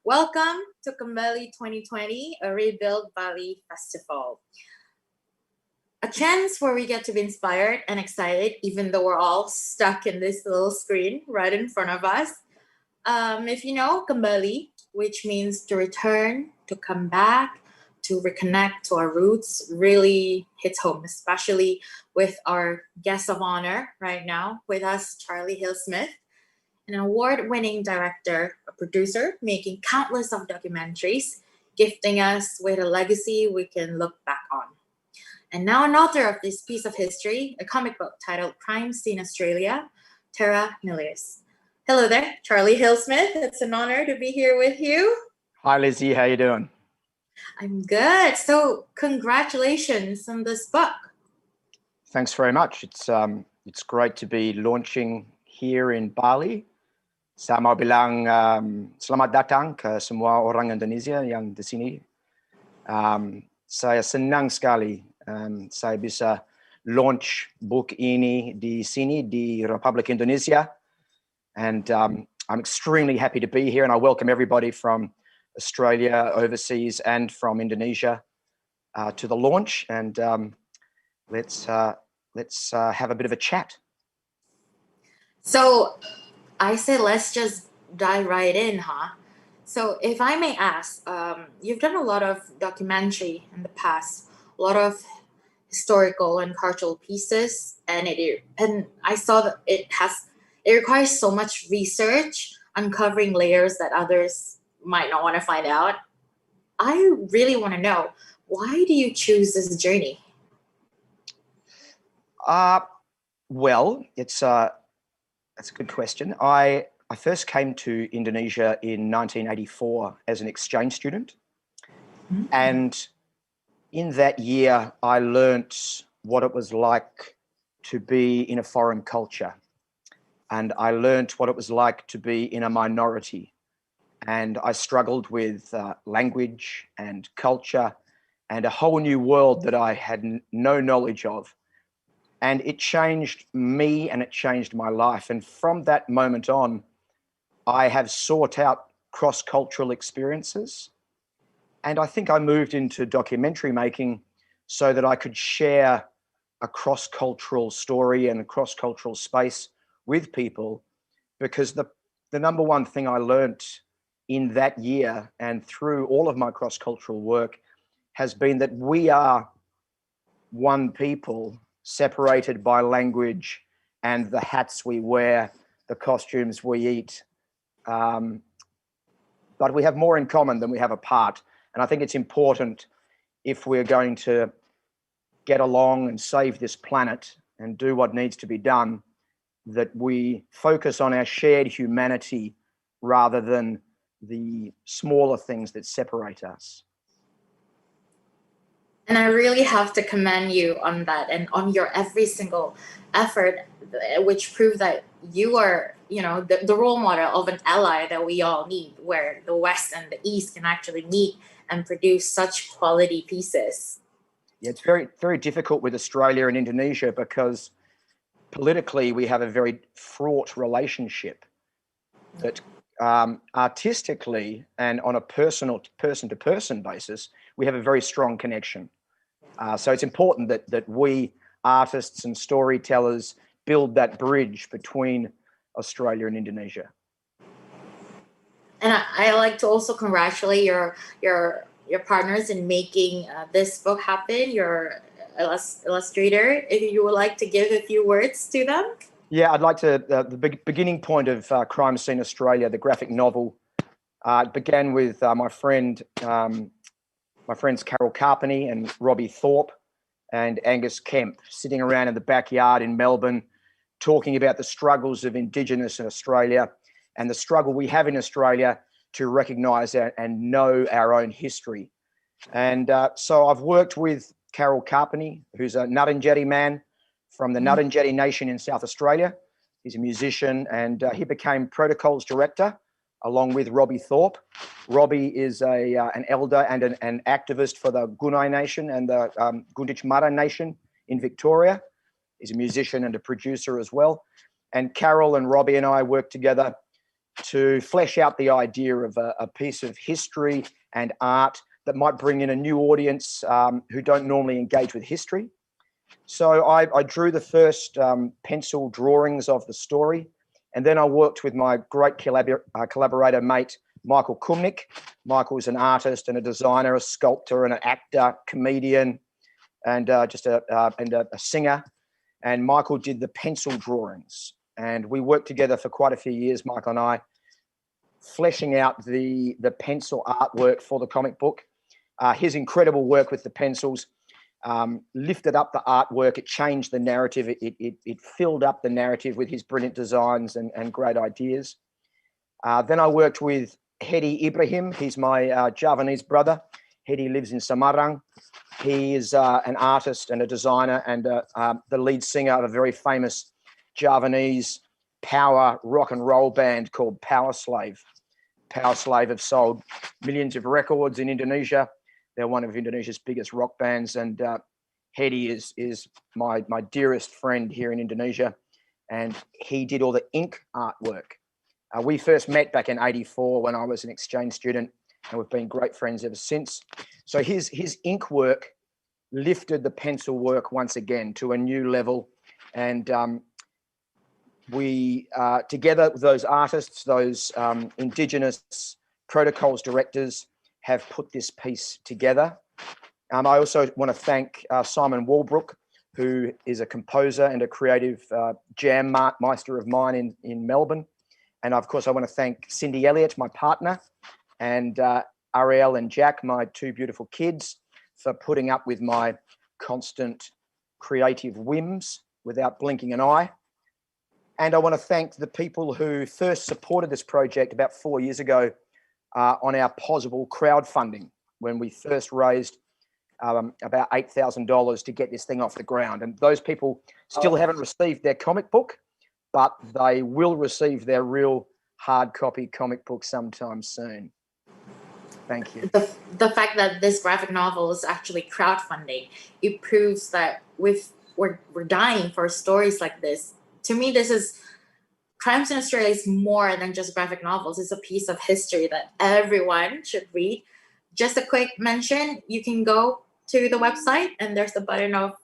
Welcome to Kembali 2020, a Rebuild Bali festival. A chance where we get to be inspired and excited, even though we're all stuck in this little screen right in front of us. If you know Kembali, which means to return, to come back, to reconnect to our roots, really hits home, especially with our guest of honor right now with us, Charlie Hill-Smith, an award-winning director, a producer, making countless of documentaries, gifting us with a legacy we can look back on. And now an author of this piece of history, a comic book titled Crime Scene Australia, Tara Nullius. Hello there, Charlie Hill-Smith. It's an honor to be here with you. Hi, Lizzie. How you doing? I'm good. So congratulations on this book. Thanks very much. It's great to be launching here in Bali. Saya mau bilang selamat datang ke semua orang Indonesia yang di sini. Saya senang sekali saya bisa launch book ini di sini di Republik Indonesia, and I'm extremely happy to be here. And I welcome everybody from Australia, overseas, and from Indonesia to the launch. And let's have a bit of a chat. So I say let's just dive right in, huh? So if I may ask, you've done a lot of documentary in the past, a lot of historical and cultural pieces, and I saw that it requires so much research, uncovering layers that others might not want to find out. I really want to know, why do you choose this journey? Well, that's a good question. I first came to Indonesia in 1984 as an exchange student. Mm-hmm. And in that year, I learnt what it was like to be in a foreign culture. And I learnt what it was like to be in a minority. And I struggled with language and culture and a whole new world that I had no knowledge of. And it changed me and it changed my life. And from that moment on, I have sought out cross-cultural experiences. And I think I moved into documentary making so that I could share a cross-cultural story and a cross-cultural space with people, because the number one thing I learnt in that year and through all of my cross-cultural work has been that we are one people, separated by language and the hats we wear, the costumes we eat. But we have more in common than we have apart. And I think it's important, if we're going to get along and save this planet and do what needs to be done, that we focus on our shared humanity rather than the smaller things that separate us. And I really have to commend you on that and on your every single effort, which prove that you are, the role model of an ally that we all need, where the West and the East can actually meet and produce such quality pieces. Yeah, it's very, very difficult with Australia and Indonesia because politically we have a very fraught relationship, that artistically and on a personal person-to-person basis, we have a very strong connection. So it's important that we artists and storytellers build that bridge between Australia and Indonesia. And I like to also congratulate your partners in making this book happen, your illustrator. If you would like to give a few words to them. Yeah, I'd like to, the beginning point of Crime Scene Australia, the graphic novel, began with my friends Carol Carpeney and Robbie Thorpe and Angus Kemp sitting around in the backyard in Melbourne, talking about the struggles of Indigenous in Australia and the struggle we have in Australia to recognise and know our own history. And so I've worked with Carol Carpeney, who's a Nullius man from the Nullius Nation in South Australia. He's a musician, and he became Protocols Director along with Robbie Thorpe. Robbie is an elder and an activist for the Gunai Nation and the Gunditj Mara Nation in Victoria. He's a musician and a producer as well. And Carol and Robbie and I worked together to flesh out the idea of a piece of history and art that might bring in a new audience who don't normally engage with history. So I drew the first pencil drawings of the story, and then I worked with my great collaborator mate, Michael Kumnick. Michael's an artist and a designer, a sculptor and an actor, comedian, and a singer. And Michael did the pencil drawings. And we worked together for quite a few years, Michael and I, fleshing out the pencil artwork for the comic book. His incredible work with the pencils lifted up the artwork. It changed the narrative. It filled up the narrative with his brilliant designs and great ideas. Then I worked with Hedi Ibrahim. He's my Javanese brother. Hedi lives in Semarang. He is an artist and a designer and the lead singer of a very famous Javanese power rock and roll band called Power Slave. Power Slave have sold millions of records in Indonesia. They're one of Indonesia's biggest rock bands, and Hedi is my dearest friend here in Indonesia, and he did all the ink artwork. We first met back in '84 when I was an exchange student, and we've been great friends ever since. So his ink work lifted the pencil work once again to a new level, and we together, those artists, those Indigenous protocols directors, have put this piece together. I also want to thank Simon Walbrook, who is a composer and a creative jam meister of mine in Melbourne. And of course, I want to thank Cindy Elliott, my partner, and Ariel and Jack, my two beautiful kids, for putting up with my constant creative whims without blinking an eye. And I want to thank the people who first supported this project about 4 years ago on our possible crowdfunding, when we first raised about $8,000 to get this thing off the ground. And those people still haven't received their comic book, but they will receive their real hard copy comic book sometime soon. Thank you. The fact that this graphic novel is actually crowdfunding, it proves that we're dying for stories like this. To me, this is Crimes in Australia is more than just graphic novels. It's a piece of history that everyone should read. Just a quick mention, you can go to the website and there's the button of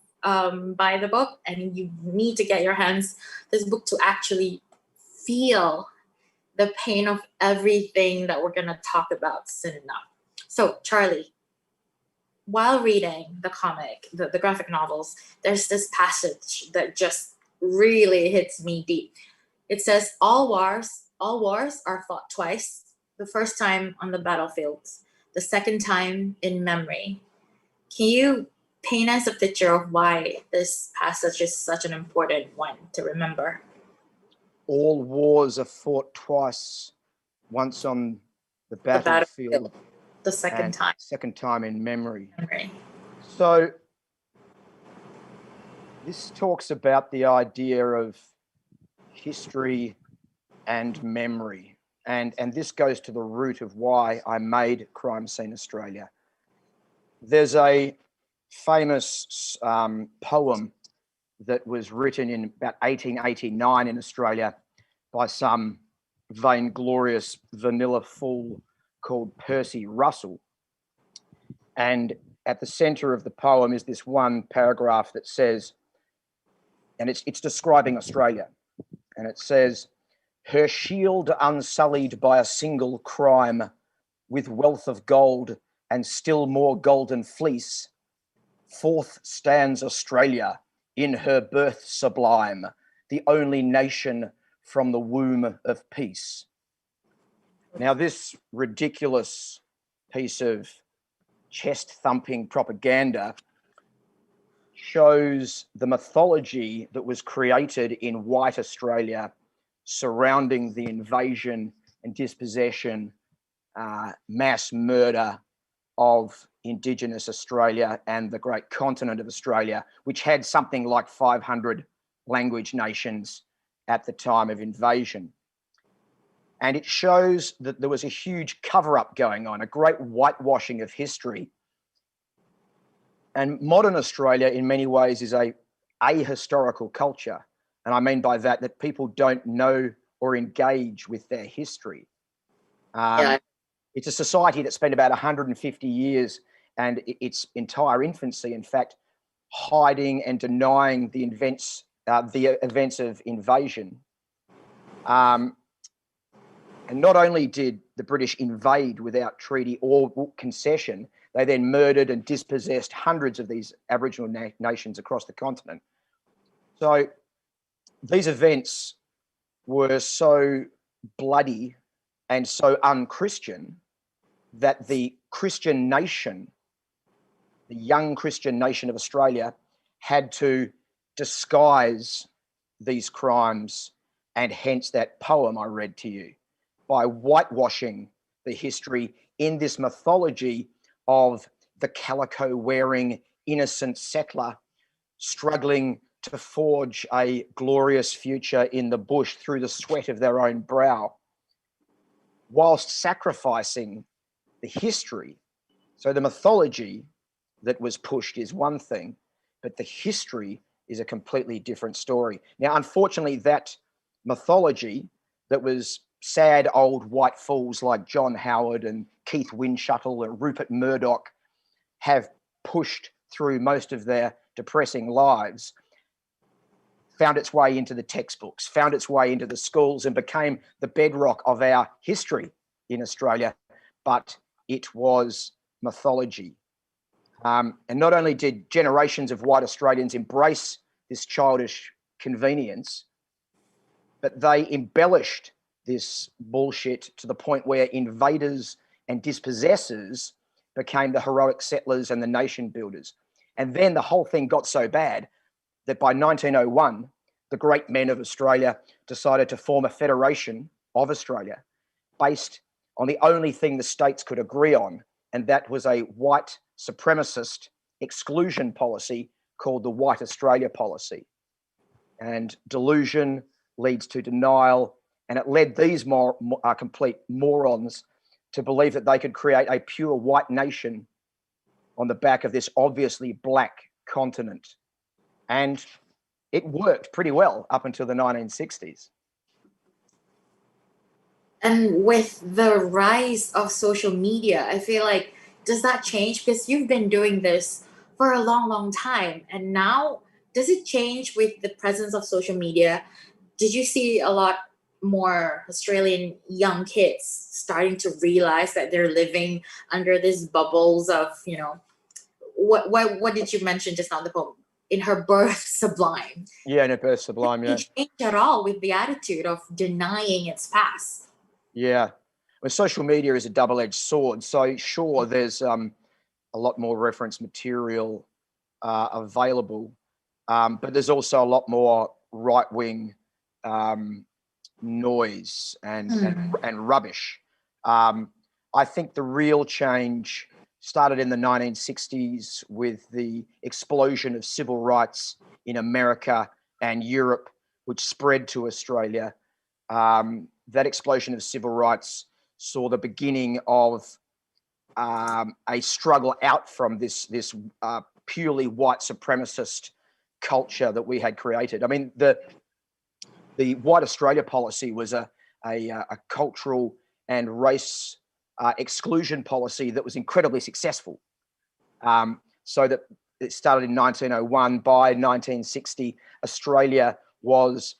buy the book, and you need to get your hands this book to actually feel the pain of everything that we're going to talk about soon enough. So Charlie, while reading the comic, the graphic novels, there's this passage that just really hits me deep. It says, all wars are fought twice. The first time on the battlefield, the second time in memory. Can you paint us a picture of why this passage is such an important one to remember? All wars are fought twice, once on the battlefield, the second time in memory. Memory. So this talks about the idea of history and memory. And this goes to the root of why I made Crime Scene Australia. There's a famous poem that was written in about 1889 in Australia by some vainglorious vanilla fool called Percy Russell. And at the center of the poem is this one paragraph that says, and it's describing Australia, and it says, her shield unsullied by a single crime, with wealth of gold and still more golden fleece, forth stands Australia in her birth sublime, the only nation from the womb of peace. Now, this ridiculous piece of chest-thumping propaganda shows the mythology that was created in white Australia surrounding the invasion and dispossession, mass murder of Indigenous Australia and the great continent of Australia, which had something like 500 language nations at the time of invasion. And it shows that there was a huge cover-up going on, a great whitewashing of history. And modern Australia, in many ways, is a ahistorical culture. And I mean by that people don't know or engage with their history. Yeah. It's a society that spent about 150 years and its entire infancy, in fact, hiding and denying the events of invasion. And not only did the British invade without treaty or concession, they then murdered and dispossessed hundreds of these Aboriginal nations across the continent. So these events were so bloody and so un-Christian that the Christian nation, the young Christian nation of Australia, had to disguise these crimes, and hence that poem I read to you, by whitewashing the history in this mythology of the calico-wearing innocent settler struggling to forge a glorious future in the bush through the sweat of their own brow, whilst sacrificing the history. So the mythology that was pushed is one thing, but the history is a completely different story. Now, unfortunately, that mythology that was sad old white fools like John Howard and Keith Windschuttle and Rupert Murdoch have pushed through most of their depressing lives, found its way into the textbooks, found its way into the schools, and became the bedrock of our history in Australia. But it was mythology. And not only did generations of white Australians embrace this childish convenience, but they embellished this bullshit to the point where invaders and dispossessors became the heroic settlers and the nation builders. And then the whole thing got so bad that by 1901, the great men of Australia decided to form a federation of Australia based on the only thing the states could agree on, and that was a white supremacist exclusion policy called the White Australia policy. And delusion leads to denial, and it led these complete morons to believe that they could create a pure white nation on the back of this obviously black continent. And it worked pretty well up until the 1960s. And with the rise of social media, I feel like, does that change? Because you've been doing this for a long, long time. And now, does it change with the presence of social media? Did you see a lot more Australian young kids starting to realize that they're living under these bubbles of, what did you mention just now, the poem? In her birth sublime. Yeah, in her birth sublime, yeah. Did it change at all with the attitude of denying its past? Yeah. Well, social media is a double-edged sword. So sure, there's a lot more reference material available, but there's also a lot more right-wing noise and rubbish. I think the real change started in the 1960s with the explosion of civil rights in America and Europe, which spread to Australia. That explosion of civil rights saw the beginning of a struggle out from this purely white supremacist culture that we had created. I mean, the White Australia policy was a cultural and race exclusion policy that was incredibly successful. So that it started in 1901. By 1960, Australia was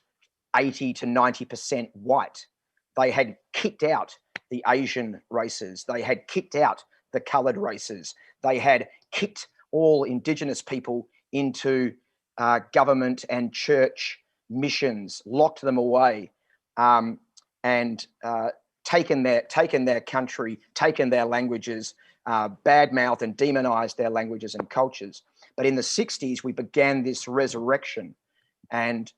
80 to 90% white. They had kicked out the Asian races. They had kicked out the coloured races. They had kicked all Indigenous people into government and church missions, locked them away, and taken their country, taken their languages, badmouthed and demonized their languages and cultures. But in the 60s, we began this resurrection, and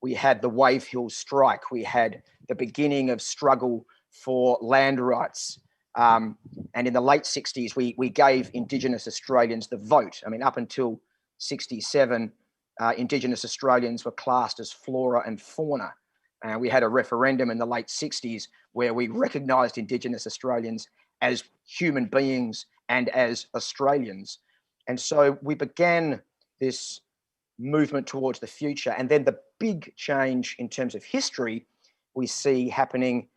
we had the Wave Hill strike. We had the beginning of struggle for land rights. And in the late 60s, we gave Indigenous Australians the vote. I mean, up until 67, Indigenous Australians were classed as flora and fauna. We had a referendum in the late 60s where we recognised Indigenous Australians as human beings and as Australians. And so we began this movement towards the future. And then the big change in terms of history we see happening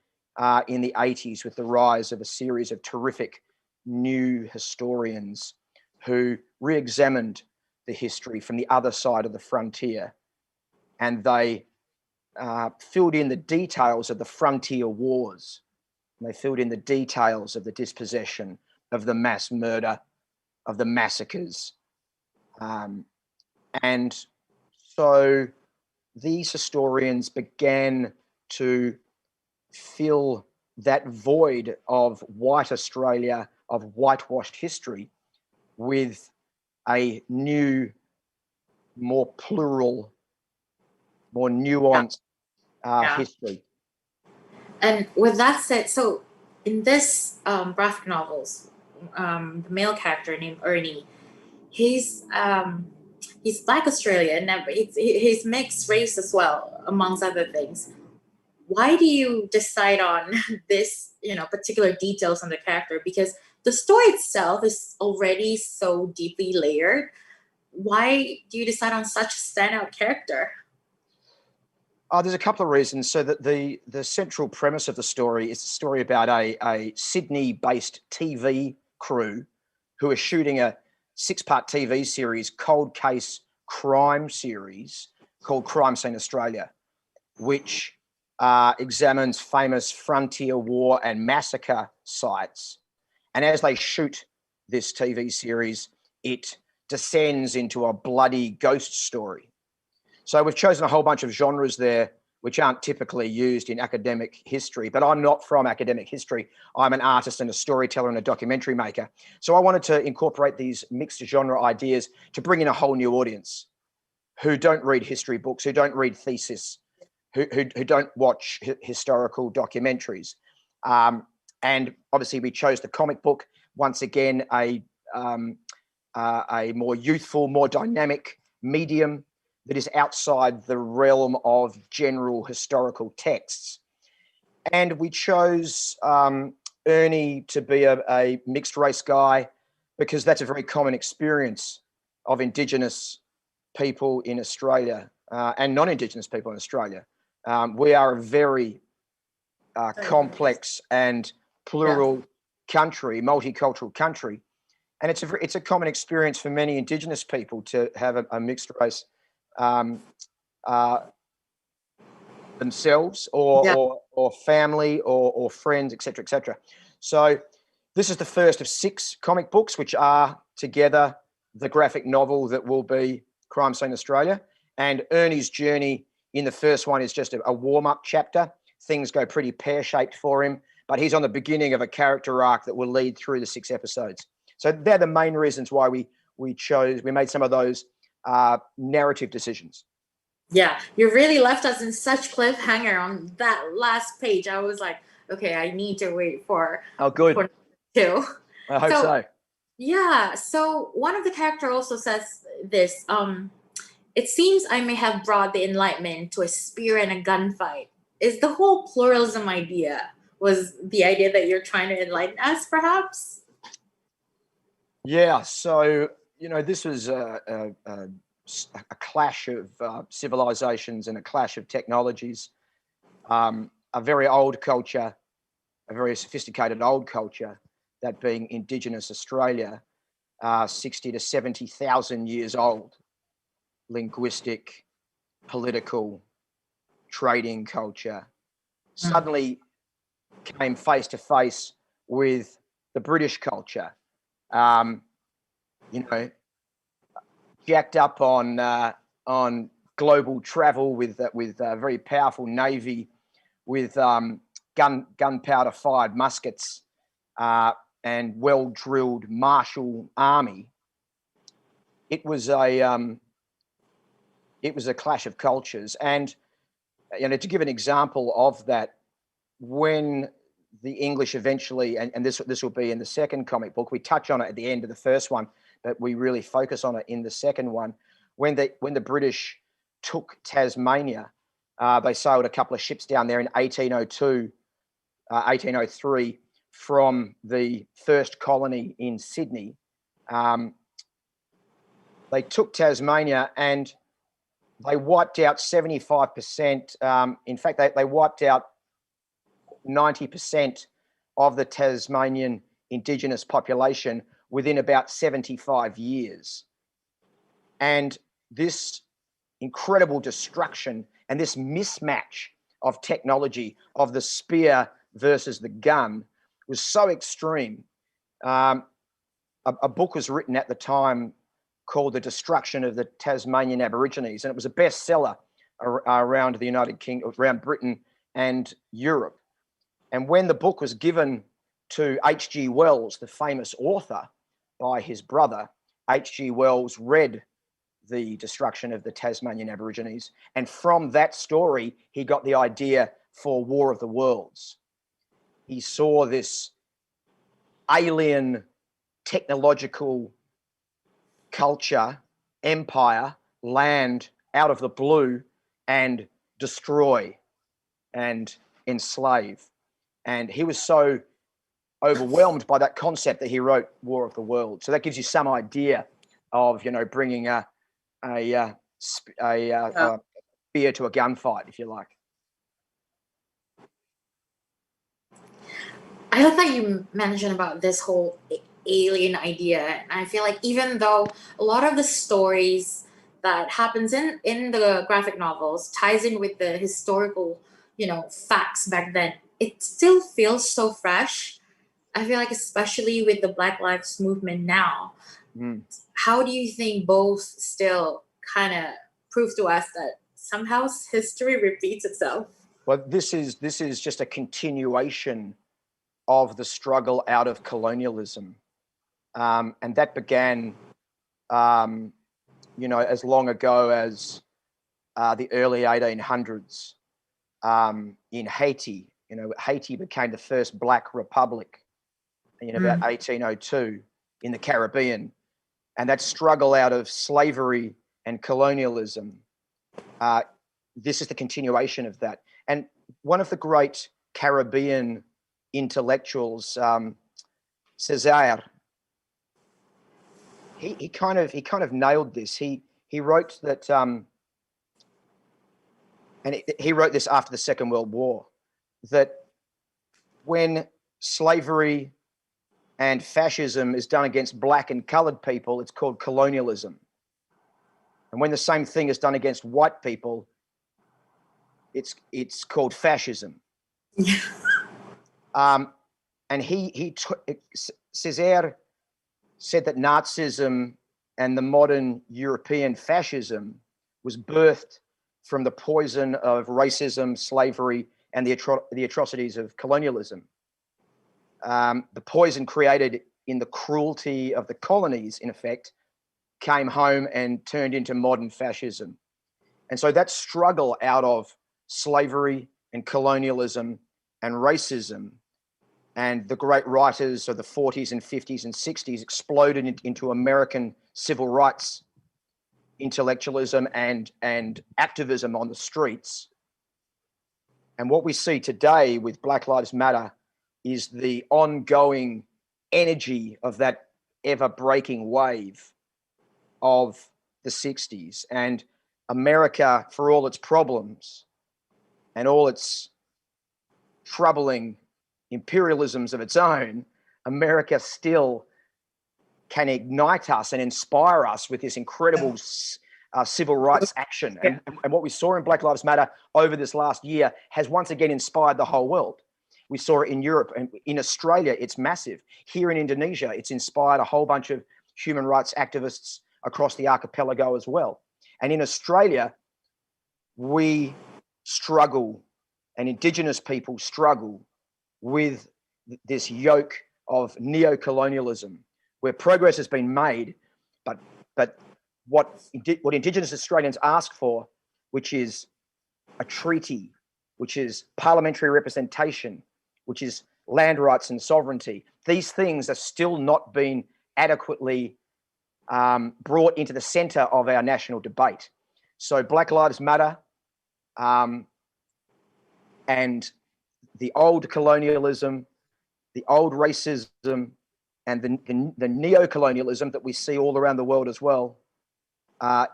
in the 80s with the rise of a series of terrific new historians who re-examined the history from the other side of the frontier, and they filled in the details of the frontier wars. And they filled in the details of the dispossession, of the mass murder, of the massacres. And so these historians began to fill that void of white Australia, of whitewashed history, with a new, more plural, more nuanced history. And with that said, so in this graphic novels, the male character named Ernie, he's Black Australian, and he's mixed race as well, amongst other things. Why do you decide on this, particular details on the character? Because the story itself is already so deeply layered. Why do you decide on such a standout character? There's a couple of reasons. So that the central premise of the story is a story about a Sydney-based TV crew who are shooting a 6-part TV series, cold case crime series called Crime Scene Australia, which examines famous frontier war and massacre sites. And as they shoot this TV series, it descends into a bloody ghost story. So we've chosen a whole bunch of genres there which aren't typically used in academic history, but I'm not from academic history. I'm an artist and a storyteller and a documentary maker. So I wanted to incorporate these mixed genre ideas to bring in a whole new audience who don't read history books, who don't read thesis, who don't watch historical documentaries. And obviously we chose the comic book, once again, a more youthful, more dynamic medium that is outside the realm of general historical texts. And we chose Ernie to be a mixed race guy because that's a very common experience of Indigenous people in Australia and non-Indigenous people in Australia. We are a very complex and plural country, multicultural country. And it's a common experience for many Indigenous people to have a mixed race themselves or family or friends, etc., etc. So this is the first of 6 comic books, which are together the graphic novel that will be Crime Scene Australia. And Ernie's journey in the first one is just a warm-up chapter. Things go pretty pear-shaped for him, but he's on the beginning of a character arc that will lead through the 6 episodes. So they're the main reasons why we made some of those narrative decisions. Yeah, you really left us in such cliffhanger on that last page. I was like, okay, I need to wait for good. 2. I hope so. Yeah. So one of the character also says this. It seems I may have brought the Enlightenment to a spear and a gunfight. Is the whole pluralism idea was the idea that you're trying to enlighten us, perhaps? Yeah. So this was a clash of civilizations and a clash of technologies. A very old culture, a very sophisticated old culture, that being Indigenous Australia, 60 to 70,000 years old, linguistic, political, trading culture, suddenly came face to face with the British culture, jacked up on global travel with a very powerful navy, with gunpowder fired muskets and well drilled martial army. It was a clash of cultures, and to give an example of that, when the English eventually, and this will be in the second comic book, we touch on it at the end of the first one, but we really focus on it in the second one. When the British took Tasmania, they sailed a couple of ships down there in 1802, 1803 from the first colony in Sydney. They took Tasmania, and they wiped out 75%. In fact, they wiped out 90% of the Tasmanian Indigenous population within about 75 years. And this incredible destruction and this mismatch of technology of the spear versus the gun was so extreme. A book was written at the time called The Destruction of the Tasmanian Aborigines, and it was a bestseller around the United Kingdom, around Britain and Europe. And when the book was given to H.G. Wells, the famous author, by his brother, H.G. Wells read The Destruction of the Tasmanian Aborigines, and from that story, he got the idea for War of the Worlds. He saw this alien technological culture, empire, land out of the blue and destroy and enslave. And he was so overwhelmed by that concept that he wrote War of the Worlds. So that gives you some idea of, you know, bringing a spear to a gunfight, if you like. I love that you mentioned about this whole alien idea. And I feel like even though a lot of the stories that happens in the graphic novels ties in with the historical, you know, facts back then, it still feels so fresh. I feel like especially with the Black Lives Movement now, how do you think both still kind of prove to us that somehow history repeats itself? Well, this is just a continuation of the struggle out of colonialism. And that began, you know, as long ago as the early 1800s in Haiti. You know, Haiti became the first Black republic in about 1802 in the Caribbean. And that struggle out of slavery and colonialism, this is the continuation of that. And one of the great Caribbean intellectuals, César, he kind of nailed this. He wrote that, and he wrote this after the Second World War, that when slavery and fascism is done against black and colored people, it's called colonialism. And when the same thing is done against white people, it's called fascism. And César said that Nazism and the modern European fascism was birthed from the poison of racism, slavery, and the atrocities of colonialism. The poison created in the cruelty of the colonies, in effect, came home and turned into modern fascism. And so that struggle out of slavery and colonialism and racism, and the great writers of the 40s and 50s and 60s exploded into American civil rights intellectualism and activism on the streets. And what we see today with Black Lives Matter is the ongoing energy of that ever-breaking wave of the 60s. And America, for all its problems and all its troubling imperialisms of its own, America still can ignite us and inspire us with this incredible civil rights action. And what we saw in Black Lives Matter over this last year has once again inspired the whole world. We saw it in Europe, and in Australia, it's massive. Here in Indonesia, it's inspired a whole bunch of human rights activists across the archipelago as well. And in Australia, we struggle, and Indigenous people struggle with this yoke of neo-colonialism, where progress has been made, but what Indigenous Australians ask for, which is a treaty, which is parliamentary representation, which is land rights and sovereignty, these things are still not being adequately brought into the center of our national debate. So Black Lives Matter and the old colonialism, the old racism, and the neo-colonialism that we see all around the world as well,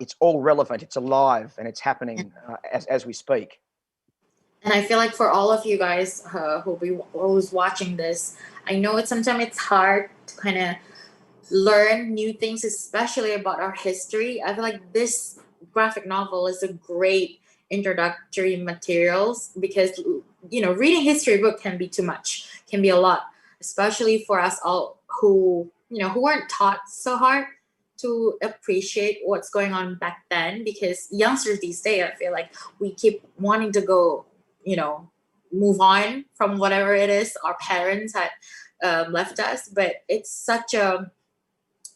it's all relevant, it's alive, and it's happening as we speak. And I feel like for all of you guys who's watching this, I know sometimes it's hard to kind of learn new things, especially about our history. I feel like this graphic novel is a great introductory materials because reading history book can be too much, can be a lot, especially for us all who weren't taught so hard to appreciate what's going on back then. Because youngsters these days, I feel like we keep wanting to go, move on from whatever it is our parents had left us, but it's such a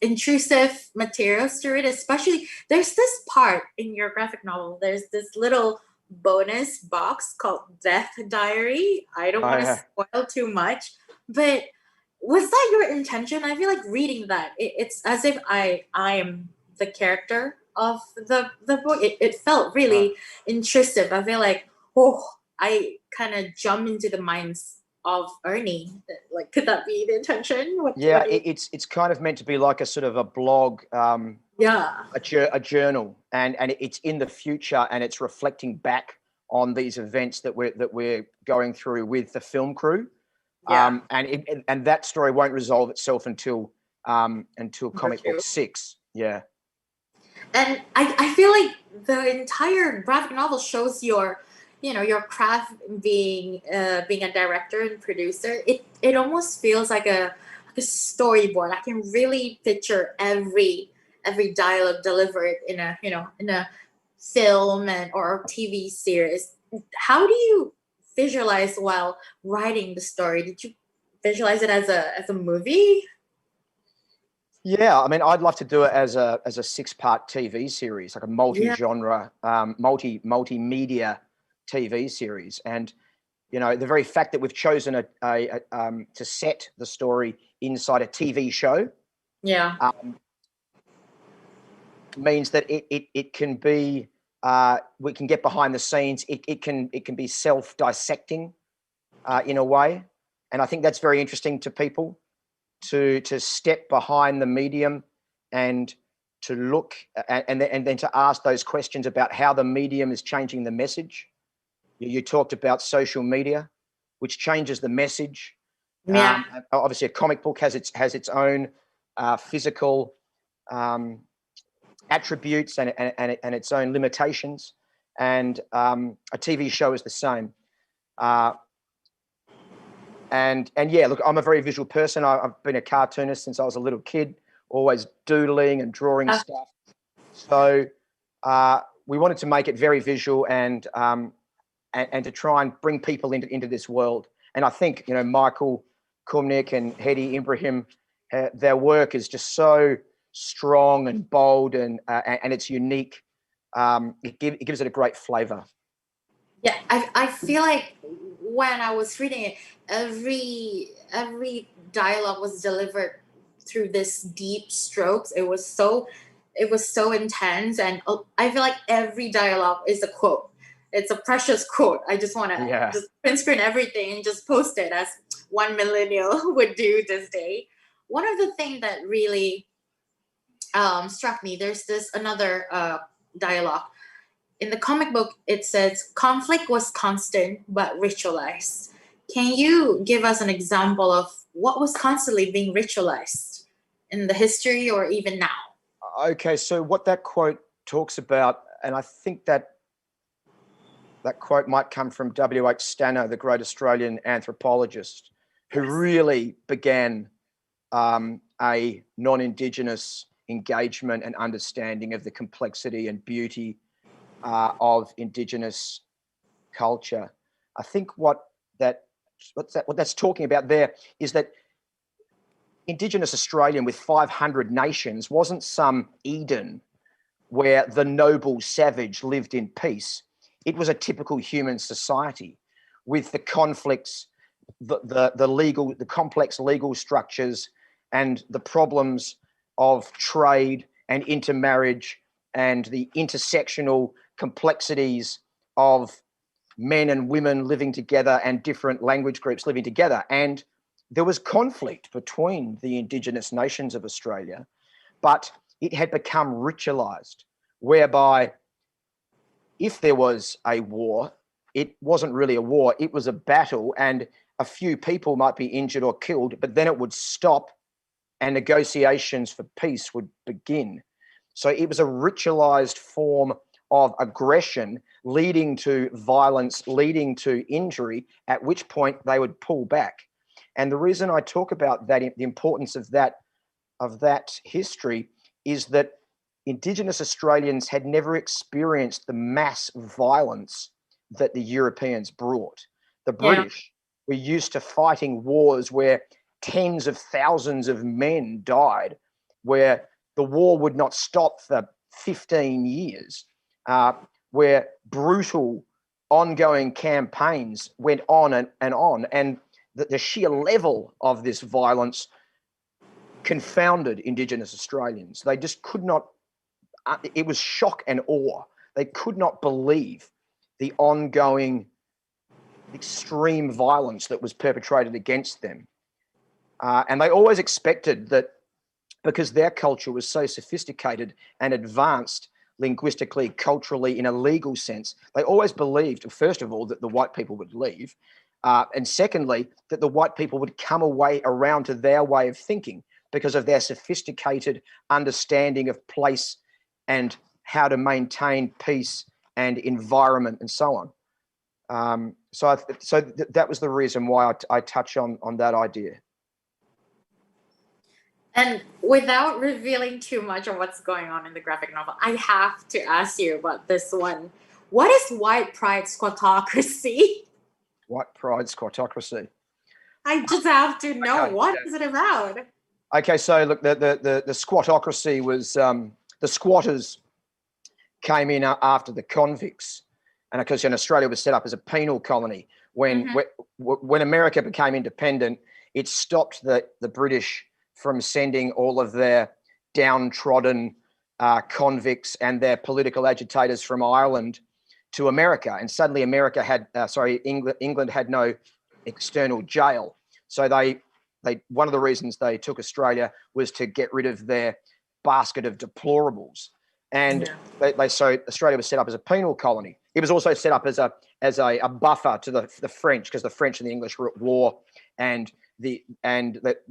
intrusive materials to read. Especially there's this part in your graphic novel, there's this little bonus box called Death Diary. I don't want to spoil too much, but was that your intention? I feel like reading that it's as if I am the character of the book. It felt really intrusive. I feel like, I kind of jump into the minds of Ernie. Like, could that be the intention? It's kind of meant to be like a sort of a blog, a journal, and it's in the future, and it's reflecting back on these events that we're going through with the film crew. And that story won't resolve itself until comic book 6. Yeah. And I feel like the entire graphic novel shows your craft being a director and producer. It almost feels like a storyboard. I can really picture every dialogue delivered in a film or TV series. How do you visualize while writing the story? Did you visualize it as a movie? Yeah, I mean, I'd love to do it as a 6-part TV series, like a multi-genre, multimedia TV series. And the very fact that we've chosen to set the story inside a TV show, means that it can be we can get behind the scenes. It can be self-dissecting in a way, and I think that's very interesting to people to step behind the medium and to look and then to ask those questions about how the medium is changing the message. You talked about social media, which changes the message. Obviously, a comic book has its own physical attributes and its own limitations, and a TV show is the same. And yeah, look, I'm a very visual person. I've been a cartoonist since I was a little kid, always doodling and drawing stuff. So we wanted to make it very visual and to try and bring people into this world. And I think Michael Kumnick and Hedi Ibrahim, their work is just so strong and bold and it's unique. It gives it a great flavor. Yeah, I feel like when I was reading it, every dialogue was delivered through this deep strokes. It was so intense, and I feel like every dialogue is a quote. It's a precious quote. I just want to just print screen everything and just post it as one millennial would do this day. One of the things that really struck me, there's this another dialogue. In the comic book, it says conflict was constant but ritualized. Can you give us an example of what was constantly being ritualized in the history or even now? Okay, so what that quote talks about, and I think that quote might come from W.H. Stanner, the great Australian anthropologist, who really began a non-Indigenous engagement and understanding of the complexity and beauty of Indigenous culture. I think what that's talking about there is that Indigenous Australian with 500 nations wasn't some Eden where the noble savage lived in peace. It was a typical human society with the conflicts, the complex legal structures, and the problems of trade and intermarriage and the intersectional complexities of men and women living together and different language groups living together. And there was conflict between the Indigenous nations of Australia, but it had become ritualized. whereby if there was a war, it wasn't really a war, it was a battle, and a few people might be injured or killed, but then it would stop and negotiations for peace would begin. So it was a ritualized form of aggression leading to violence, leading to injury, at which point they would pull back. And the reason I talk about that, the importance of that history, is that Indigenous Australians had never experienced the mass violence that the Europeans brought. The British were used to fighting wars where tens of thousands of men died, where the war would not stop for 15 years, where brutal ongoing campaigns went on and on. And the sheer level of this violence confounded Indigenous Australians. They just could not, it was shock and awe. They could not believe the ongoing extreme violence that was perpetrated against them. And they always expected that, because their culture was so sophisticated and advanced linguistically, culturally, in a legal sense, they always believed, first of all, that the white people would leave. And secondly, that the white people would come away around to their way of thinking because of their sophisticated understanding of place and how to maintain peace and environment and so on. So that was the reason why I touch on that idea. And without revealing too much of what's going on in the graphic novel, I have to ask you about this one. What is white pride squattocracy? White pride squattocracy. I just have to know, Okay, what is it about? Okay, so look, the squattocracy was the squatters came in after the convicts, and of course, Australia was set up as a penal colony. When America became independent, it stopped the British from sending all of their downtrodden convicts and their political agitators from Ireland to America, and suddenly America had, England had no external jail. So they one of the reasons they took Australia was to get rid of their basket of deplorables, and so Australia was set up as a penal colony. It was also set up as a buffer to the French, because the French and the English were at war, and the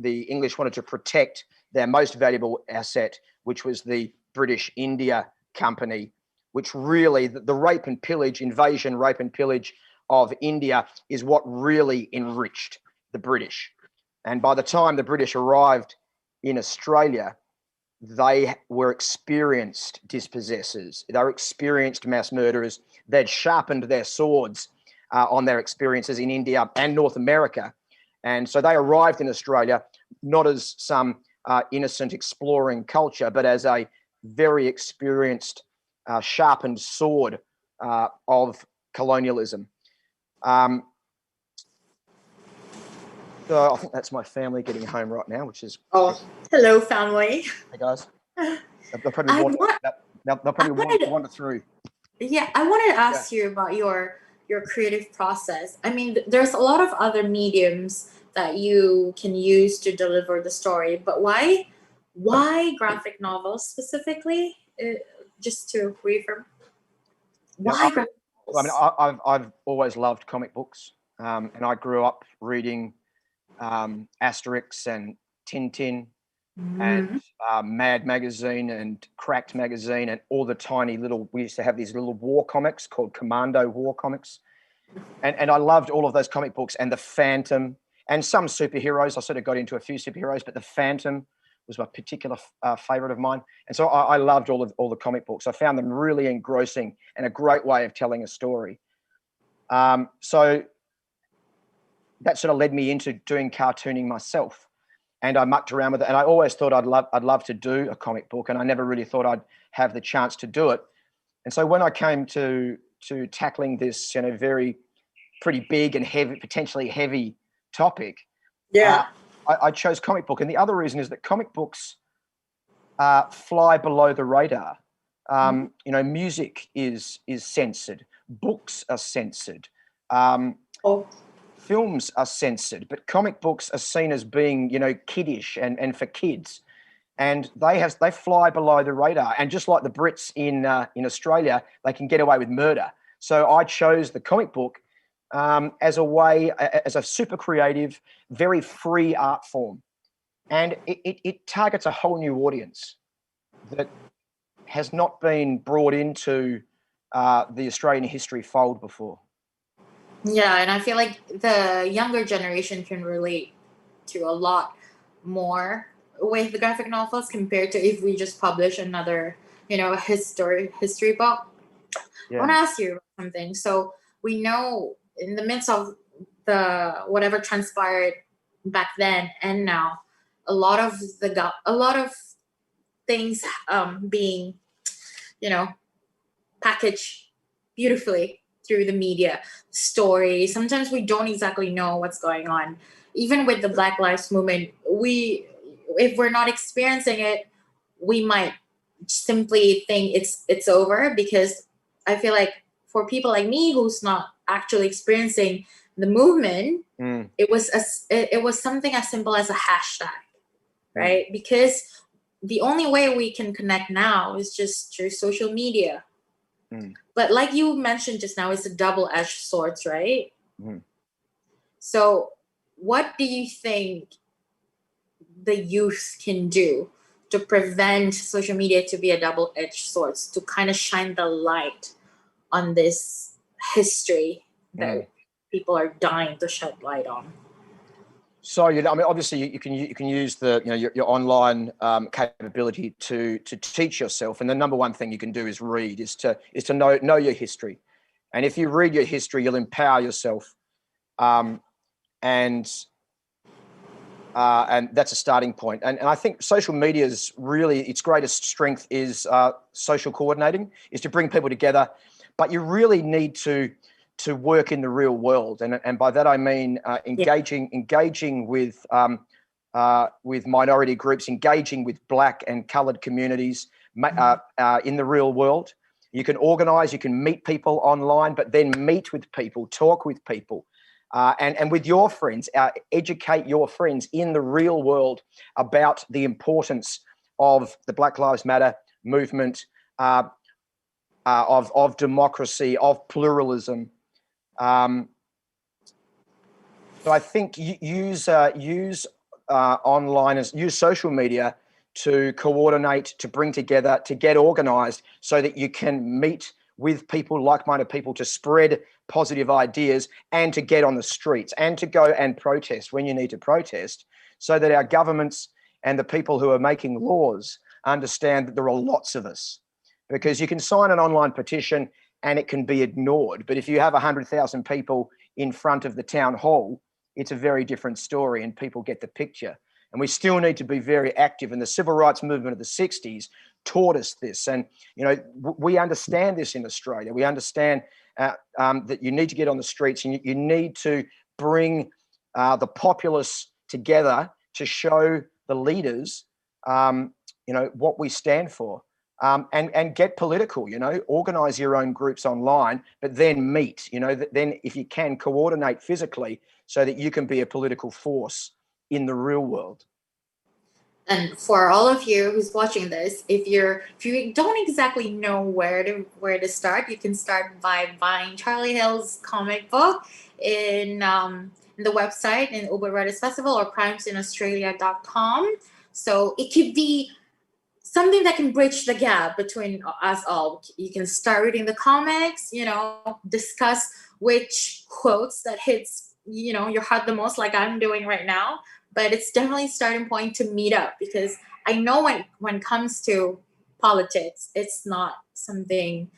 English wanted to protect their most valuable asset, which was the British India Company, which really, the rape and pillage, invasion, rape and pillage of India is what really enriched the British. And by the time the British arrived in Australia, they were experienced dispossessors. They were experienced mass murderers. They'd sharpened their swords on their experiences in India and North America. And so they arrived in Australia not as some innocent exploring culture, but as a very experienced, sharpened sword of colonialism. So I think that's my family getting home right now, which is... Oh, hello, family. Hey, guys. They'll probably wander through. Yeah, I wanted to ask you about your creative process. I mean, there's a lot of other mediums that you can use to deliver the story, but why graphic novels specifically? Just to reaffirm, why graphic novels? I mean, I've always loved comic books, and I grew up reading Asterix and Tintin and Mad Magazine and Cracked Magazine and all the tiny little, we used to have these little war comics called Commando War Comics. And I loved all of those comic books, and the Phantom and some superheroes. I sort of got into a few superheroes, but the Phantom was my particular favorite of mine. And so I loved all the comic books. I found them really engrossing and a great way of telling a story. So that sort of led me into doing cartooning myself, and I mucked around with it. And I always thought I'd love to do a comic book, and I never really thought I'd have the chance to do it. And so when I came to tackling this, pretty big and heavy, potentially heavy topic, I chose comic book. And the other reason is that comic books fly below the radar. Music is censored, books are censored. Films are censored, but comic books are seen as being, kiddish and for kids. and they fly below the radar. And just like the Brits in Australia, they can get away with murder. So I chose the comic book as a super creative, very free art form, and it targets a whole new audience that has not been brought into the Australian history fold before. Yeah, and I feel like the younger generation can relate to a lot more with the graphic novels compared to if we just publish another, history book. I want to ask you something. So we know in the midst of the whatever transpired back then and now, a lot of things being, packaged beautifully through the media stories. Sometimes we don't exactly know what's going on. Even with the Black Lives Movement, if we're not experiencing it, we might simply think it's over, because I feel like for people like me who's not actually experiencing the movement, it was something as simple as a hashtag, right? Because the only way we can connect now is just through social media. But like you mentioned just now, it's a double-edged sword, right? So what do you think the youth can do to prevent social media to be a double-edged sword, to kind of shine the light on this history that people are dying to shed light on? So, obviously you can use the your online capability to teach yourself, and the number one thing you can do is read, is to know your history, and if you read your history, you'll empower yourself, and that's a starting point. And I think social media's really, its greatest strength is social coordinating, is to bring people together, but you really need to work in the real world, and by that I mean engaging with minority groups, engaging with Black and coloured communities in the real world. You can organise, you can meet people online, but then meet with people, talk with people, and with your friends, educate your friends in the real world about the importance of the Black Lives Matter movement, of democracy, of pluralism. So I think use online, use social media to coordinate, to bring together, to get organised, so that you can meet with people, like-minded people, to spread positive ideas, and to get on the streets, and to go and protest when you need to protest, so that our governments and the people who are making laws understand that there are lots of us. Because you can sign an online petition and it can be ignored. But if you have 100,000 people in front of the town hall, it's a very different story, and people get the picture. And we still need to be very active. And the civil rights movement of the 60s taught us this. And, we understand this in Australia. We understand that you need to get on the streets, and you need to bring the populace together to show the leaders, what we stand for. And get political, organise your own groups online, but then meet, then if you can, coordinate physically, so that you can be a political force in the real world. And for all of you who's watching this, if you don't exactly know where to start, you can start by buying Charlie Hill's comic book in the website in Uber Writers Festival or crimesInAustralia.com. So it could be something that can bridge the gap between us all. You can start reading the comics, discuss which quotes that hits, your heart the most, like I'm doing right now. But it's definitely a starting point to meet up, because I know when it comes to politics, it's not something,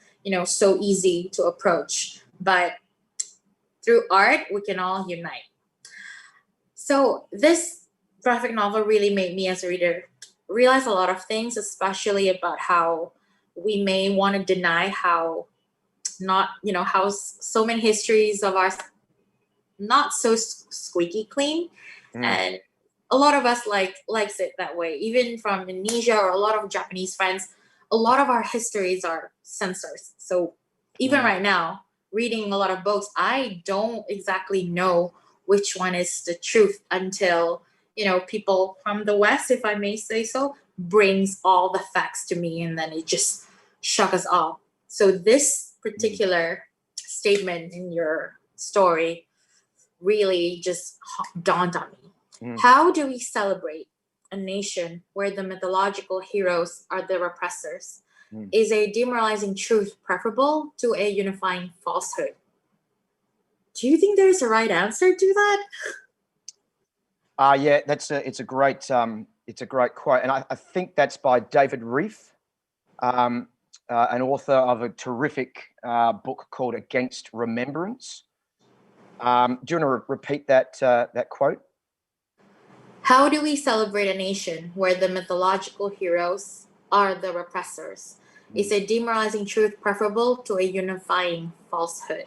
so easy to approach. But through art, we can all unite. So this graphic novel really made me as a reader realize a lot of things, especially about how we may want to deny how so many histories of ours not so squeaky clean. And a lot of us likes it that way. Even from Indonesia or a lot of Japanese friends, a lot of our histories are censored. So even right now, reading a lot of books, I don't exactly know which one is the truth until people from the West, if I may say so, brings all the facts to me, and then it just shock us all. So this particular statement in your story really just dawned on me. How do we celebrate a nation where the mythological heroes are the repressors? Is a demoralizing truth preferable to a unifying falsehood? Do you think there's a right answer to that? Yeah, it's a great quote, and I think that's by David Reef, an author of a terrific book called Against Remembrance. Do you want to repeat that quote? How do we celebrate a nation where the mythological heroes are the repressors? Is a demoralizing truth preferable to a unifying falsehood?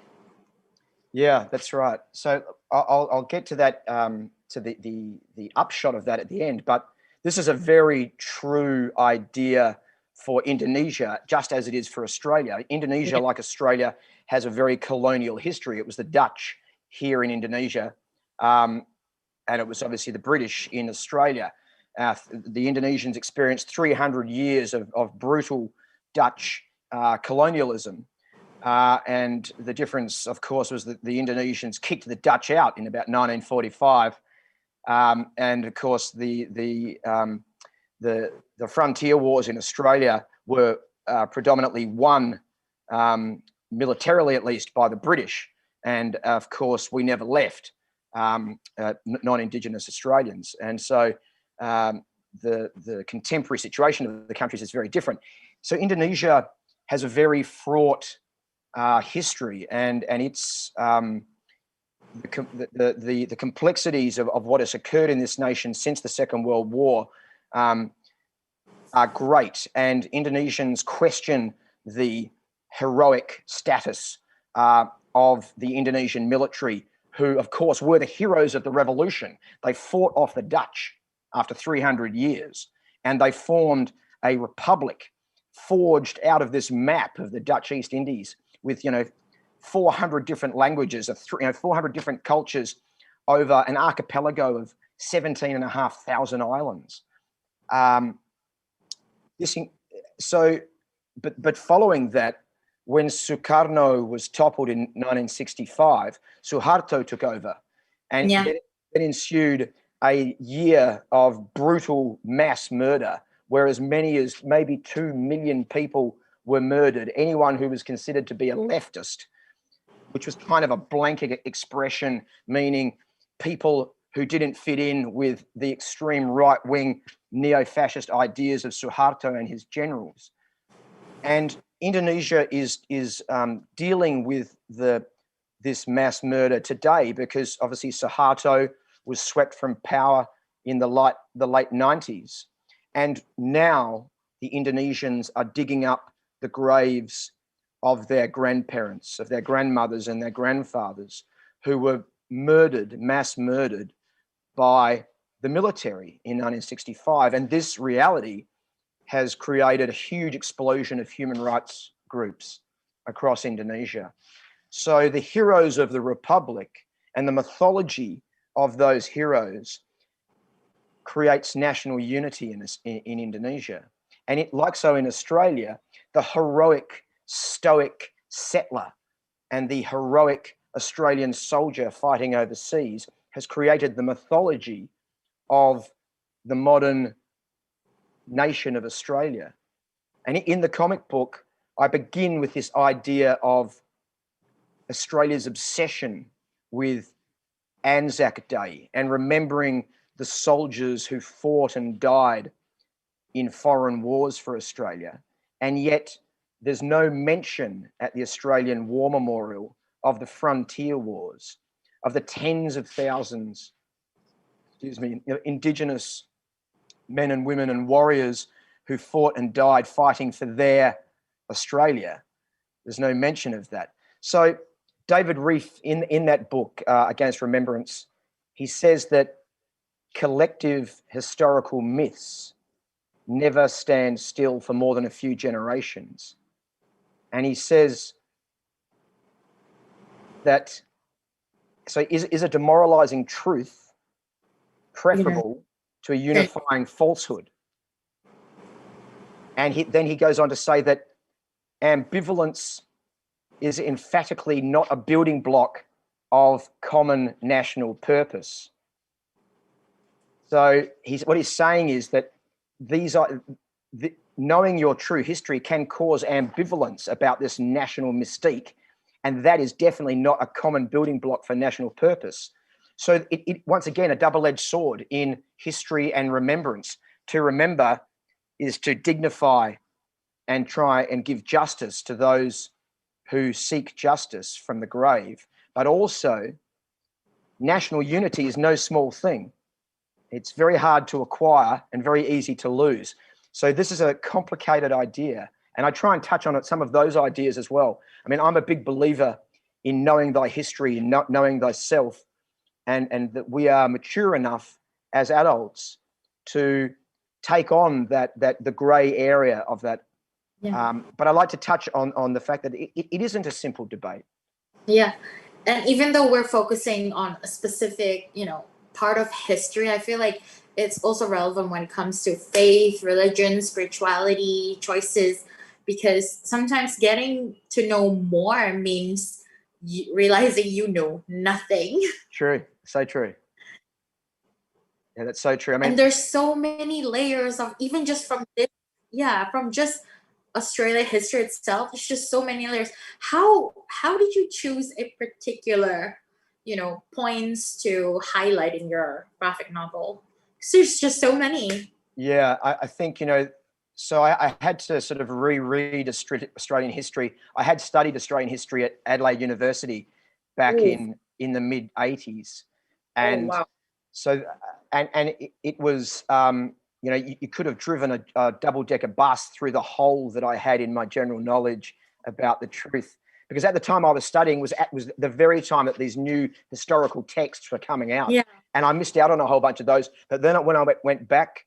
Yeah, that's right. So I'll get to that, to the upshot of that at the end. But this is a very true idea for Indonesia, just as it is for Australia. Indonesia, like Australia, has a very colonial history. It was the Dutch here in Indonesia, and it was obviously the British in Australia. The Indonesians experienced 300 years of brutal Dutch colonialism. And the difference, of course, was that the Indonesians kicked the Dutch out in about 1945. And of course, the frontier wars in Australia were predominantly won, militarily at least, by the British. And of course, we never left, non-Indigenous Australians. And so the contemporary situation of the countries is very different. So Indonesia has a very fraught history, and it's the complexities of what has occurred in this nation since the Second World War are great, and Indonesians question the heroic status of the Indonesian military, who, of course, were the heroes of the revolution. They fought off the Dutch after 300 years, and they formed a republic forged out of this map of the Dutch East Indies with, 400 different languages, 400 different cultures over an archipelago of 17,500 islands. But following that, when Sukarno was toppled in 1965, Suharto took over, and then ensued a year of brutal mass murder, where as many as maybe 2 million people were murdered. Anyone who was considered to be a leftist, which was kind of a blanket expression, meaning people who didn't fit in with the extreme right-wing neo-fascist ideas of Suharto and his generals. And Indonesia is dealing with this mass murder today because obviously Suharto was swept from power in the late 90s. And now the Indonesians are digging up the graves of their grandparents, of their grandmothers and their grandfathers who were mass murdered by the military in 1965. And this reality has created a huge explosion of human rights groups across Indonesia. So the heroes of the Republic and the mythology of those heroes creates national unity in Indonesia. And like so in Australia, the heroic, stoic settler and the heroic Australian soldier fighting overseas has created the mythology of the modern nation of Australia. And in the comic book, I begin with this idea of Australia's obsession with Anzac Day and remembering the soldiers who fought and died in foreign wars for Australia. And yet there's no mention at the Australian War Memorial of the frontier wars, of the tens of thousands, Indigenous men and women and warriors who fought and died fighting for their Australia. There's no mention of that. So David Reef, in that book, Against Remembrance, he says that collective historical myths never stand still for more than a few generations. And he says that, so is a demoralizing truth preferable to a unifying falsehood. And then he goes on to say that ambivalence is emphatically not a building block of common national purpose. So what he's saying is that knowing your true history can cause ambivalence about this national mystique, and that is definitely not a common building block for national purpose. So it once again, a double-edged sword in history and remembrance. To remember is to dignify and try and give justice to those who seek justice from the grave. But also, national unity is no small thing. It's very hard to acquire and very easy to lose. So this is a complicated idea. And I try and touch on some of those ideas as well. I mean, I'm a big believer in knowing thy history and knowing thyself, and that we are mature enough as adults to take on the grey area of that. Yeah. But I like to touch on the fact that it isn't a simple debate. Yeah. And even though we're focusing on a specific, part of history, I feel like it's also relevant when it comes to faith, religion, spirituality, choices, because sometimes getting to know more means realizing you know nothing. True. So true. Yeah, that's so true. I mean, and there's so many layers of even just from this, from just Australia history itself. There's just so many layers. How did you choose a particular, points to highlight in your graphic novel? Because there's just so many. Yeah, I think, so I had to sort of reread Australian history. I had studied Australian history at Adelaide University back in the mid 80s. And wow. So, and it was, you could have driven a double-decker bus through the hole that I had in my general knowledge about the truth. Because at the time I was studying was the very time that these new historical texts were coming out. Yeah. And I missed out on a whole bunch of those. But then when I went back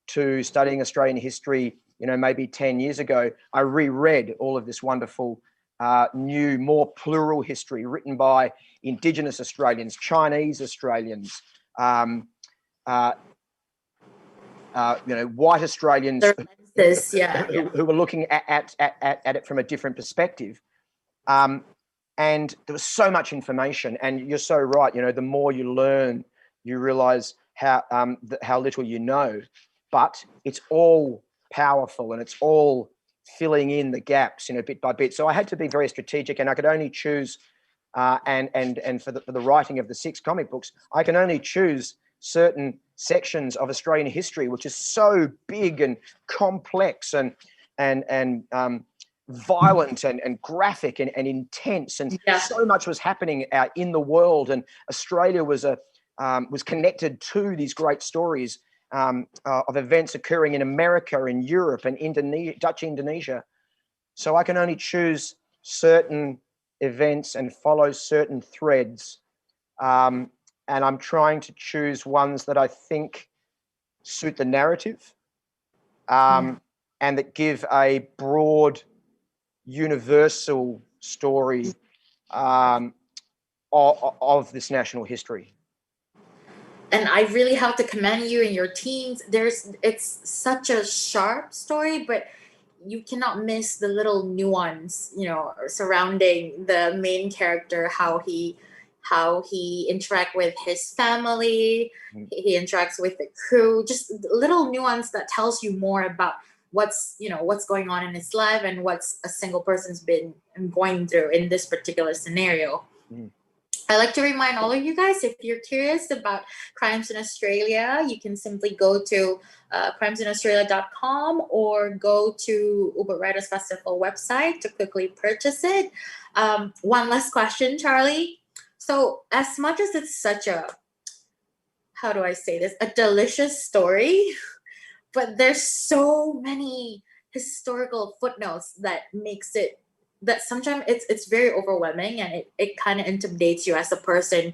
to studying Australian history, maybe 10 years ago, I reread all of this wonderful, new, more plural history written by Indigenous Australians, Chinese Australians, white Australians who were looking at it from a different perspective. And there was so much information, and you're so right. The more you learn, you realize how little you know, but it's all powerful and it's all filling in the gaps, bit by bit. So I had to be very strategic, and I could only choose. And for the writing of the 6 comic books, I can only choose certain sections of Australian history, which is so big and complex and violent and graphic and intense, and so much was happening out in the world, and Australia was connected to these great stories of events occurring in America, in Europe, and Dutch Indonesia. So I can only choose certain events and follow certain threads, and I'm trying to choose ones that I think suit the narrative, and that give a broad, universal story of this national history. And I really have to commend you and your teams. It's such a sharp story, but you cannot miss the little nuance, surrounding the main character, how he interact with his family, he interacts with the crew, just little nuance that tells you more about what's going on in his life and what's a single person's been going through in this particular scenario. I like to remind all of you guys, if you're curious about crimes in Australia, you can simply go to crimesинaustralia.com or go to Uber Writers Festival website to quickly purchase it. One last question, Charlie. So as much as it's such a, how do I say this, a delicious story, but there's so many historical footnotes that makes it, that sometimes it's very overwhelming, and it kind of intimidates you as a person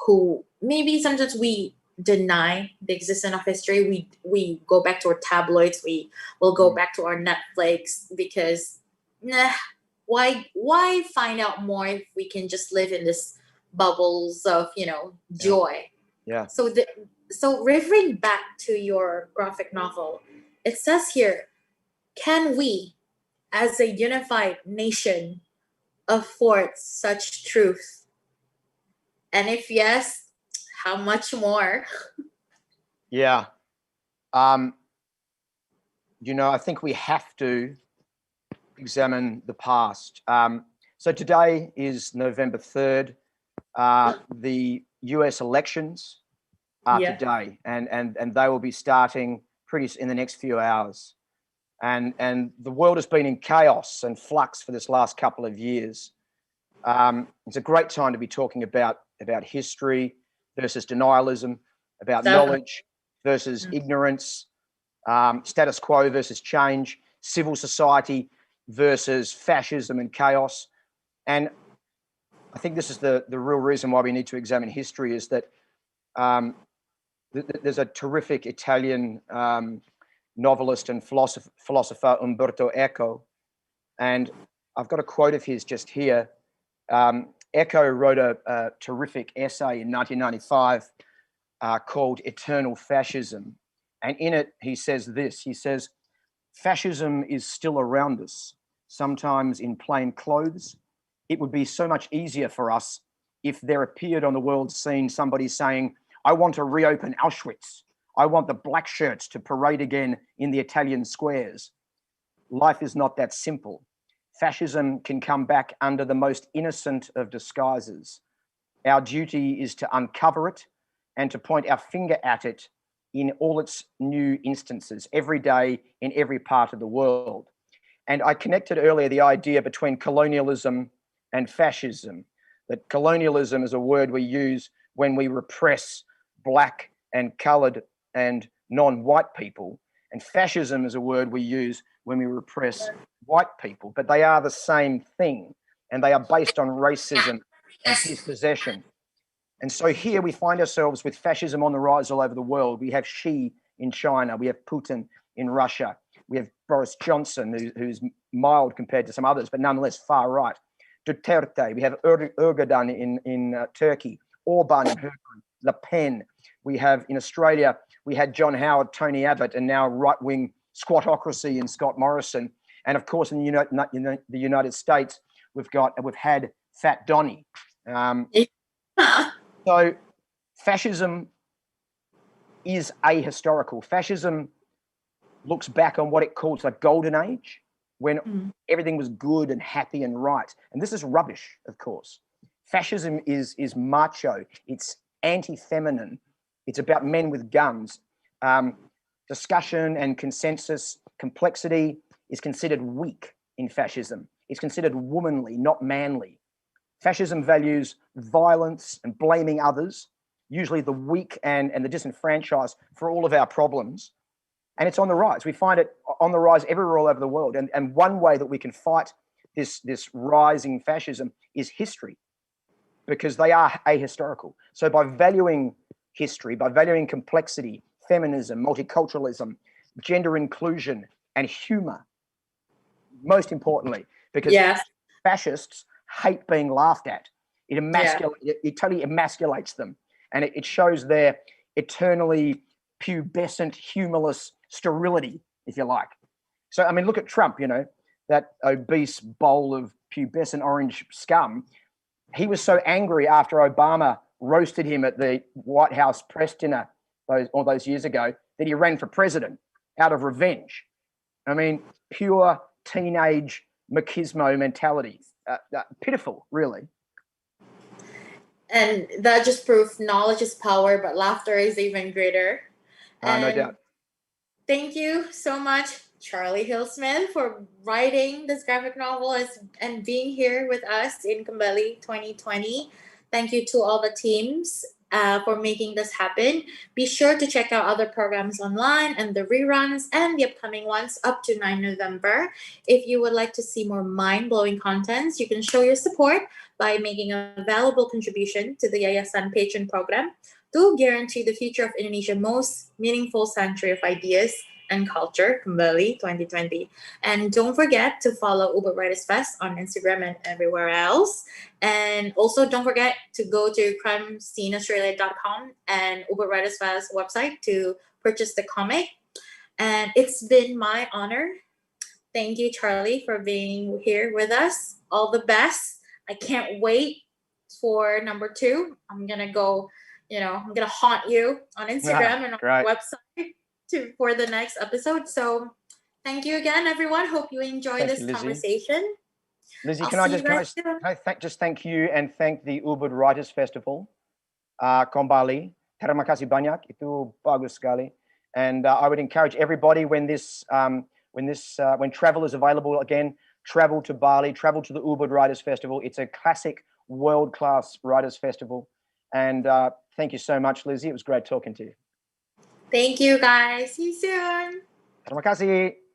who maybe sometimes we deny the existence of history. We go back to our tabloids, we will go back to our Netflix, because why find out more if we can just live in this bubbles of joy. Yeah. So So referring back to your graphic novel, it says here, can we, as a unified nation, afford such truth? And if yes, how much more? Yeah. I think we have to examine the past. So today is November 3rd. The US elections are today, and they will be starting in the next few hours. And the world has been in chaos and flux for this last couple of years. It's a great time to be talking about history versus denialism, about knowledge versus ignorance, status quo versus change, civil society versus fascism and chaos. And I think this is the real reason why we need to examine history, is that there's a terrific Italian novelist and philosopher, Umberto Eco, and I've got a quote of his just here. Eco wrote a terrific essay in 1995 called Eternal Fascism. And in it, he says this. He says, fascism is still around us, sometimes in plain clothes. It would be so much easier for us if there appeared on the world scene somebody saying, I want to reopen Auschwitz. I want the black shirts to parade again in the Italian squares. Life is not that simple. Fascism can come back under the most innocent of disguises. Our duty is to uncover it and to point our finger at it in all its new instances, every day in every part of the world. And I connected earlier the idea between colonialism and fascism, that colonialism is a word we use when we repress black and coloured and non-white people, and fascism is a word we use when we repress white people, but they are the same thing, and they are based on racism and dispossession. And so here we find ourselves with fascism on the rise all over the world. We have Xi in China, we have Putin in Russia, we have Boris Johnson, who's mild compared to some others, but nonetheless far right. Duterte, we have Erdogan in Turkey, Orban in Hungary, Le Pen. We have in Australia, we had John Howard, Tony Abbott, and now right-wing squatocracy in Scott Morrison. And of course, in the United States, we've had Fat Donny. So fascism is ahistorical. Fascism looks back on what it calls a golden age, when everything was good and happy and right. And this is rubbish, of course. Fascism is macho. It's anti-feminine. It's about men with guns. Discussion and consensus, complexity is considered weak in fascism. It's considered womanly, not manly. Fascism values violence and blaming others, usually the weak and the disenfranchised, for all of our problems. And it's on the rise. We find it on the rise everywhere all over the world. And one way that we can fight this rising fascism is history, because they are ahistorical. So by valuing history, by valuing complexity, feminism, multiculturalism, gender inclusion, and humor, most importantly, because fascists hate being laughed at. It totally emasculates them, and it shows their eternally pubescent, humorless sterility, if you like. So, I mean, look at Trump, that obese bowl of pubescent orange scum. He was so angry after Obama roasted him at the White House press dinner all those years ago that he ran for president out of revenge. I mean, pure teenage machismo mentality. Pitiful, really. And that just proves knowledge is power, but laughter is even greater. No doubt. Thank you so much, Charlie Hillsmith, for writing this graphic novel and being here with us in Kembali 2020. Thank you to all the teams for making this happen. Be sure to check out other programs online and the reruns and the upcoming ones up to 9 November. If you would like to see more mind-blowing contents, you can show your support by making a valuable contribution to the Yayasan Patron program to guarantee the future of Indonesia's most meaningful century of ideas and Culture, Kembali 2020. And don't forget to follow Uber Writers Fest on Instagram and everywhere else. And also don't forget to go to crimesceneaustralia.com and Uber Writers Fest website to purchase the comic. And it's been my honor. Thank you, Charlie, for being here with us. All the best. I can't wait for number 2. I'm gonna go, I'm gonna haunt you on Instagram and on our website for the next episode. So thank you again, everyone. Hope you enjoy this conversation. Lizzie, can I just thank you and thank the Ubud Writers Festival, Kembali. Terima kasih banyak. Itu bagus sekali. And I would encourage everybody when travel is available again, travel to Bali, travel to the Ubud Writers Festival. It's a classic world-class writers festival. And thank you so much, Lizzie. It was great talking to you. Thank you, guys. See you soon. Terima kasih.